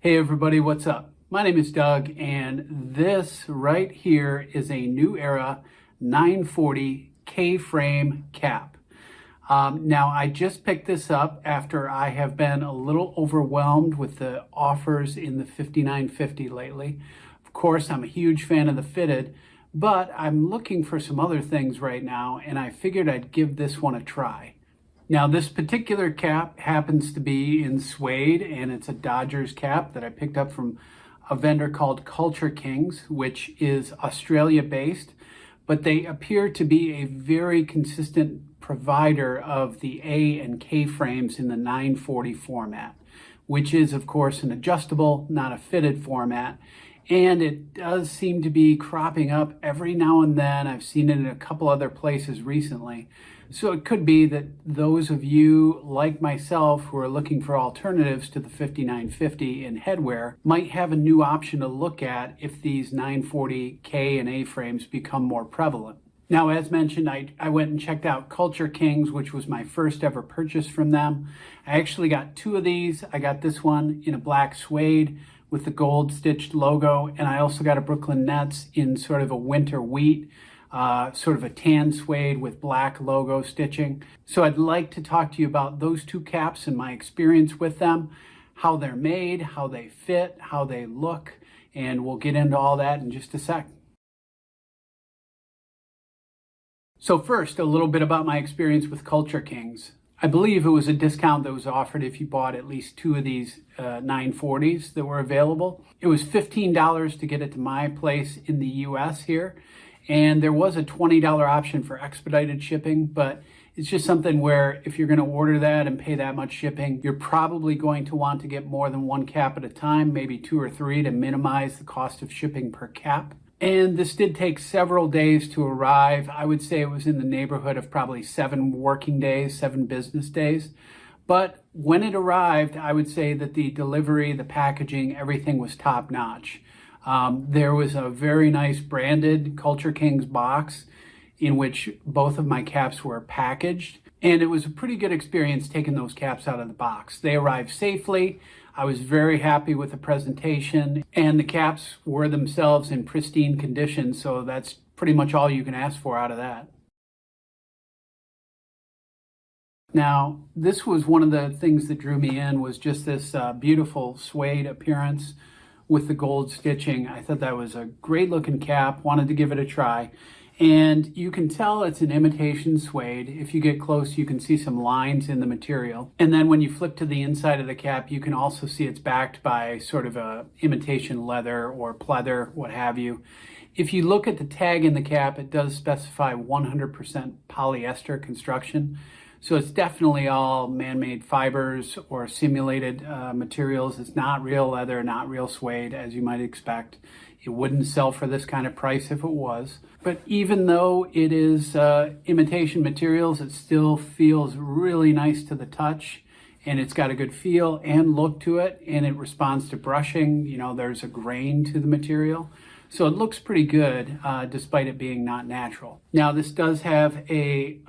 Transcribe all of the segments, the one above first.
Hey everybody, what's up? My name is Doug, and this right here is a New Era 940 K-frame cap. Now, I just picked this up after I have been a little overwhelmed with the offers in the 5950 lately. Of course, I'm a huge fan of the fitted, but I'm looking for some other things right now, and I figured I'd give this one a try. Now, this particular cap happens to be in suede, and it's a Dodgers cap that I picked up from a vendor called Culture Kings, which is Australia-based, but they appear to be a very consistent provider of the A and K frames in the 940 format, which is, of course, an adjustable, not a fitted format. And it does seem to be cropping up every now and then. I've seen it in a couple other places recently. So it could be that those of you like myself who are looking for alternatives to the 5950 in headwear might have a new option to look at if these 940 K and A frames become more prevalent. Now, as mentioned, I went and checked out Culture Kings, which was my first ever purchase from them. I actually got two of these. I got this one in a black suede with the gold stitched logo, and I also got a Brooklyn Nets in sort of a winter wheat, sort of a tan suede with black logo stitching. So I'd like to talk to you about those two caps and my experience with them, how they're made, how they fit, how they look, and we'll get into all that in just a sec. So first, a little bit about my experience with Culture Kings. I believe it was a discount that was offered if you bought at least two of these 940s that were available. It was $15 to get it to my place in the US here. And there was a $20 option for expedited shipping, but it's just something where if you're going to order that and pay that much shipping, you're probably going to want to get more than one cap at a time, maybe two or three, to minimize the cost of shipping per cap. And this did take several days to arrive. I would say it was in the neighborhood of probably 7 working days, 7 business days. But when it arrived, I would say that the delivery, the packaging, everything was top notch. There was a very nice branded Culture Kings box in which both of my caps were packaged. And it was a pretty good experience taking those caps out of the box. They arrived safely. I was very happy with the presentation, and the caps were themselves in pristine condition, so that's pretty much all you can ask for out of that. Now, this was one of the things that drew me in, was just this beautiful suede appearance with the gold stitching. I thought that was a great looking cap, wanted to give it a try. And you can tell it's an imitation suede. If you get close, you can see some lines in the material. And then when you flip to the inside of the cap, you can also see it's backed by sort of a imitation leather or pleather, what have you. If you look at the tag in the cap, it does specify 100% polyester construction. So it's definitely all man-made fibers or simulated materials. It's not real leather, not real suede, as you might expect. It wouldn't sell for this kind of price if it was. But even though it is imitation materials, it still feels really nice to the touch, and it's got a good feel and look to it, and it responds to brushing. You know, there's a grain to the material. So it looks pretty good, despite it being not natural. Now, this does have a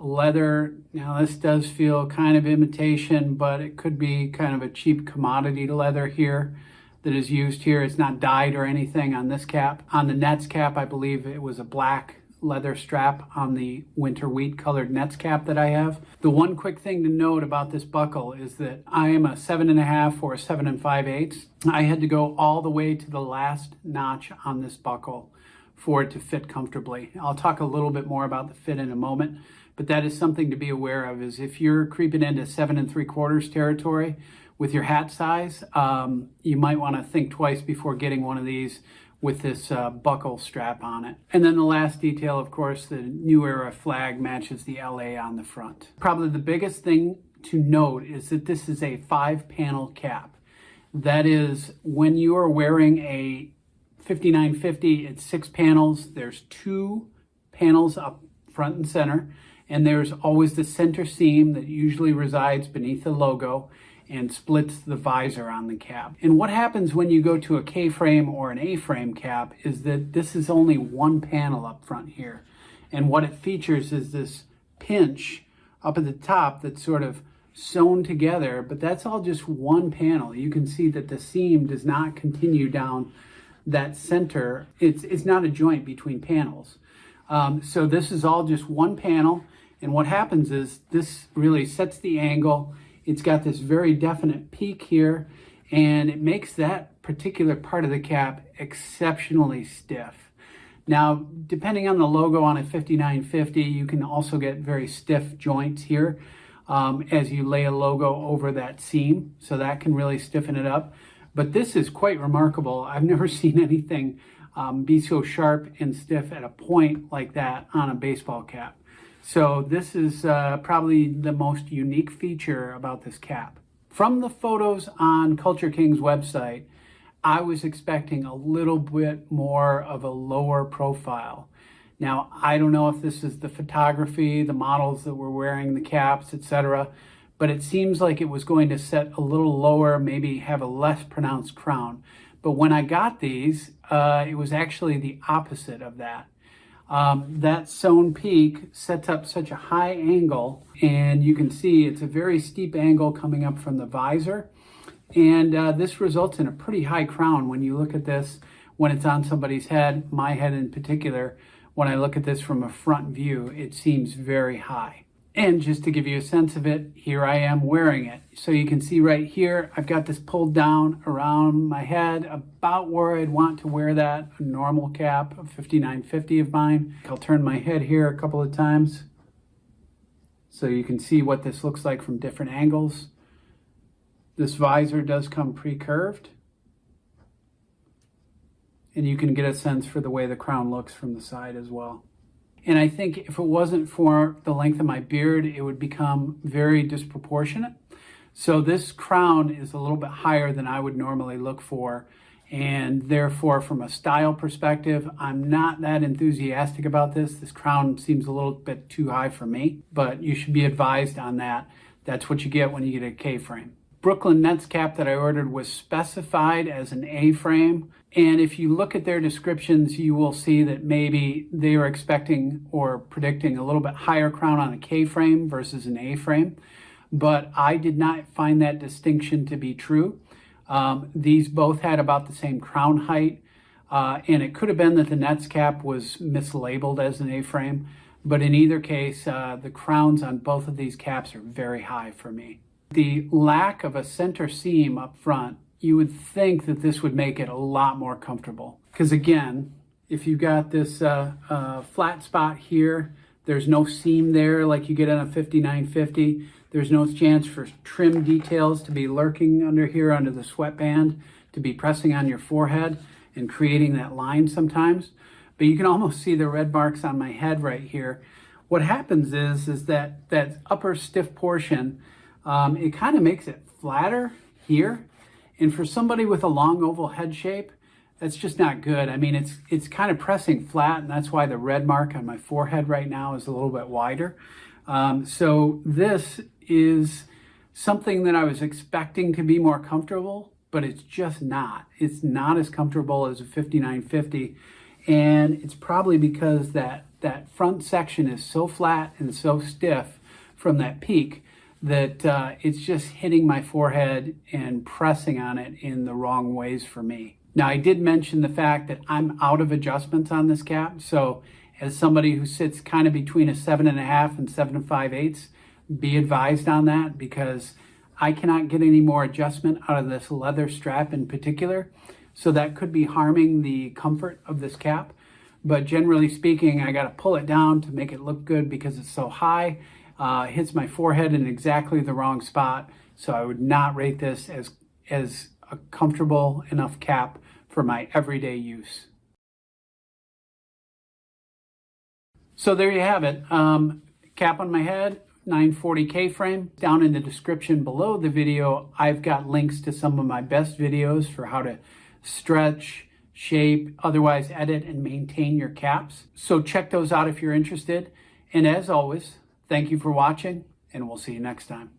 leather. Now, this does feel kind of imitation, but it could be kind of a cheap commodity leather here that is used here. It's not dyed or anything on this cap. On the Nets cap, I believe it was a black leather strap on the winter wheat colored Nets cap that I have. The one quick thing to note about this buckle is that I am a 7.5 or a 7 5/8. I had to go all the way to the last notch on this buckle for it to fit comfortably. I'll talk a little bit more about the fit in a moment, but that is something to be aware of, is if you're creeping into 7 3/4 territory with your hat size, you might want to think twice before getting one of these with this buckle strap on it. And then the last detail, of course, the New Era flag matches the LA on the front. Probably the biggest thing to note is that this is a 5-panel cap. That is, when you are wearing a 5950, it's 6 panels. There's 2 panels up front and center, and there's always the center seam that usually resides beneath the logo and splits the visor on the cap. And what happens when you go to a K-frame or an A-frame cap is that this is only 1 panel up front here. And what it features is this pinch up at the top that sort of sewn together, but that's all just one panel. You can see that the seam does not continue down that center. It's not a joint between panels. So this is all just one panel, and what happens is this really sets the angle. It's got this very definite peak here, and it makes that particular part of the cap exceptionally stiff. Now, depending on the logo on a 5950, you can also get very stiff joints here as you lay a logo over that seam, so that can really stiffen it up. But this is quite remarkable. I've never seen anything be so sharp and stiff at a point like that on a baseball cap. So this is probably the most unique feature about this cap. From the photos on Culture King's website, I was expecting a little bit more of a lower profile. Now, I don't know if this is the photography, the models that were wearing the caps, etc., but it seems like it was going to set a little lower, maybe have a less pronounced crown. But when I got these, it was actually the opposite of that. That sewn peak sets up such a high angle, and you can see it's a very steep angle coming up from the visor. And this results in a pretty high crown when you look at this when it's on somebody's head, my head in particular. When I look at this from a front view, it seems very high. And just to give you a sense of it, here I am wearing it. So you can see right here, I've got this pulled down around my head, about where I'd want to wear that, a normal cap, a 5950 of mine. I'll turn my head here a couple of times so you can see what this looks like from different angles. This visor does come pre-curved, and you can get a sense for the way the crown looks from the side as well. And I think if it wasn't for the length of my beard, it would become very disproportionate. So this crown is a little bit higher than I would normally look for. And therefore, from a style perspective, I'm not that enthusiastic about this. This crown seems a little bit too high for me, but you should be advised on that. That's what you get when you get a K-frame. Brooklyn Nets cap that I ordered was specified as an A-frame. And if you look at their descriptions, you will see that maybe they were expecting or predicting a little bit higher crown on a K-frame versus an A-frame. But I did not find that distinction to be true. These both had about the same crown height. And it could have been that the Nets cap was mislabeled as an A-frame. But in either case, the crowns on both of these caps are very high for me. The lack of a center seam up front, you would think that this would make it a lot more comfortable. Because again, if you've got this flat spot here, there's no seam there like you get on a 5950. There's no chance for trim details to be lurking under here, under the sweatband, to be pressing on your forehead and creating that line sometimes. But you can almost see the red marks on my head right here. What happens is that upper stiff portion, it kind of makes it flatter here. And for somebody with a long oval head shape, that's just not good. I mean, it's kind of pressing flat, and that's why the red mark on my forehead right now is a little bit wider. So this is something that I was expecting to be more comfortable, but it's just not. It's not as comfortable as a 5950, and it's probably because that front section is so flat and so stiff from that peak that it's just hitting my forehead and pressing on it in the wrong ways for me. Now, I did mention the fact that I'm out of adjustments on this cap, so as somebody who sits kind of between a 7.5 and 7 5/8, be advised on that, because I cannot get any more adjustment out of this leather strap in particular, so that could be harming the comfort of this cap. But generally speaking, I got to pull it down to make it look good because it's so high. Hits my forehead in exactly the wrong spot, so I would not rate this as a comfortable enough cap for my everyday use. So there you have it. Cap on my head, 940 K-frame. Down in the description below the video, I've got links to some of my best videos for how to stretch, shape, otherwise edit and maintain your caps. So check those out if you're interested. And as always, thank you for watching, and we'll see you next time.